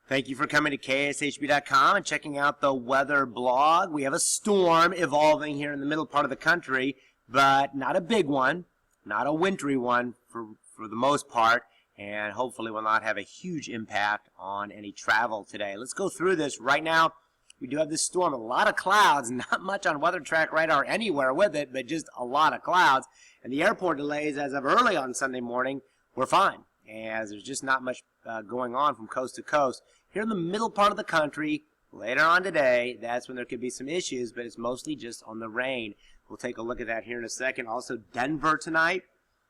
Thank you for coming to KSHB.com and checking out the weather blog. We have a storm evolving here in the middle part of the country, but not a big one, not a wintry one for the most part, and hopefully will not have a huge impact on any travel today. Let's go through this. Right now, we do have this storm, a lot of clouds, not much on Weather Track Radar anywhere with it, but just a lot of clouds. And the airport delays as of early on Sunday morning were fine, as there's just not much going on from coast to coast. Here in the middle part of the country, later on today, that's when there could be some issues, but it's mostly just on the rain. We'll take a look at that here in a second. Also, Denver tonight,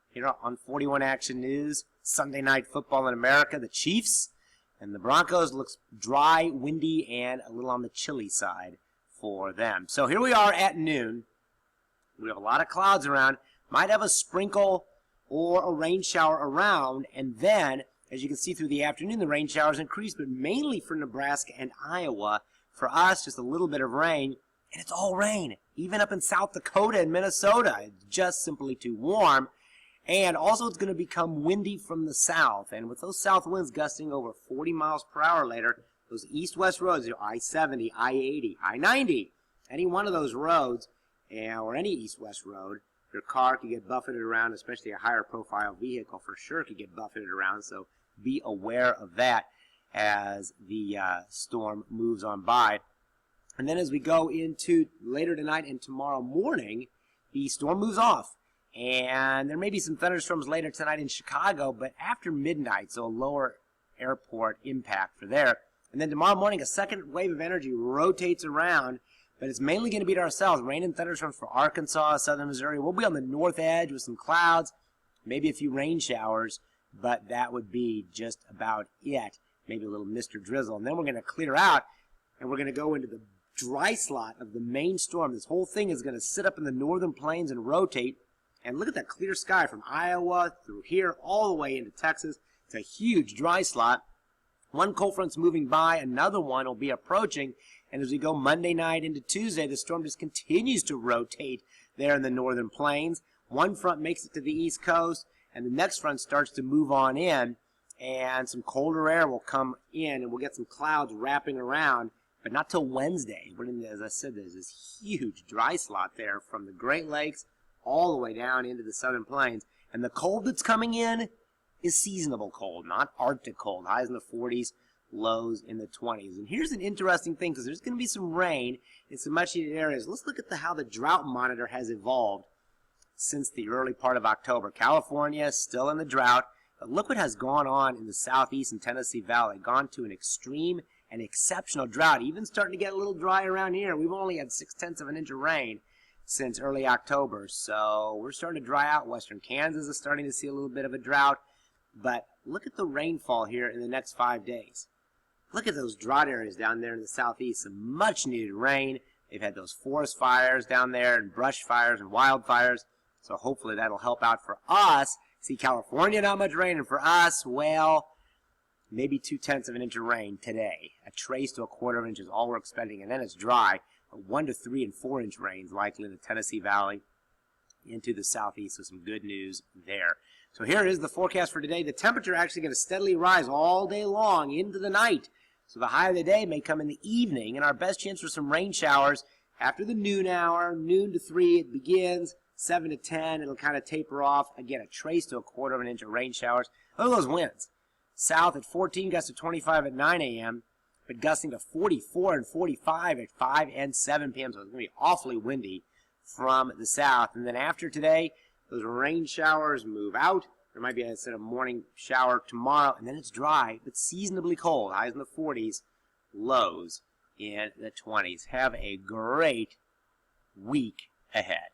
here on 41 Action News, Sunday Night Football in America, the Chiefs and the Broncos. Looks dry, windy, and a little on the chilly side for them. So here we are at noon. We have a lot of clouds around. Might have a sprinkle or a rain shower around, and then, as you can see through the afternoon, the rain showers increase, but mainly for Nebraska and Iowa. For us, just a little bit of rain, and it's all rain, even up in South Dakota and Minnesota. It's just simply too warm. And also, it's going to become windy from the south, and with those south winds gusting over 40 miles per hour later, those east-west roads, I-70, I-80, I-90, any one of those roads, or any east-west road, your car could get buffeted around, especially a higher profile vehicle for sure could get buffeted around, so be aware of that as the storm moves on by. And then as we go into later tonight and tomorrow morning, the storm moves off. And there may be some thunderstorms later tonight in Chicago, but after midnight, so a lower airport impact for there. And then tomorrow morning, a second wave of energy rotates around, but it's mainly going to be to ourselves. Rain and thunderstorms for Arkansas, southern Missouri. We'll be on the north edge with some clouds, maybe a few rain showers, but that would be just about it. Maybe a little mist or drizzle. And then we're going to clear out, and we're going to go into the dry slot of the main storm. This whole thing is going to sit up in the northern plains and rotate. And look at that clear sky from Iowa through here all the way into Texas. It's a huge dry slot. One cold front's moving by, another one will be approaching, and as we go Monday night into Tuesday, the storm just continues to rotate there in the northern plains. One front makes it to the east coast, and the next front starts to move on in, and some colder air will come in, and we'll get some clouds wrapping around, but not till Wednesday. As I said, there's this huge dry slot there from the Great Lakes all the way down into the southern plains, and the cold that's coming in is seasonable cold, not Arctic cold. Highs in the 40s, lows in the 20s. And here's an interesting thing, because there's going to be some rain in some much needed areas. Let's look at how the drought monitor has evolved since the early part of October. California is still in the drought, but look what has gone on in the southeast and Tennessee Valley. Gone to an extreme and exceptional drought, even starting to get a little dry around here. We've only had 0.6 of an inch of rain since early October, so we're starting to dry out. Western Kansas is starting to see a little bit of a drought. But look at the rainfall here in the next 5 days. Look at those drought areas down there in the southeast. Some much needed rain. They've had those forest fires down there and brush fires and wildfires. So hopefully that'll help out for us. See, California, not much rain. And for us, well, maybe 0.2 of an inch of rain today. A trace to a quarter of an inch is all we're expecting. And then it's dry. 1 to 3 and 4 inch rains likely in the Tennessee Valley into the southeast. So some good news there. So here is the forecast for today. The temperature actually going to steadily rise all day long into the night. So the high of the day may come in the evening, and our best chance for some rain showers after the noon hour. Noon to 3 it begins, 7 to 10 it'll kind of taper off. Again, a trace to a quarter of an inch of rain showers. Look at those winds. South at 14, gusts to 25 at 9 a.m., but gusting to 44 and 45 at 5 and 7 p.m. So it's going to be awfully windy from the south. And then after today, those rain showers move out. There might be a morning shower tomorrow, and then it's dry, but seasonably cold. Highs in the 40s, lows in the 20s. Have a great week ahead.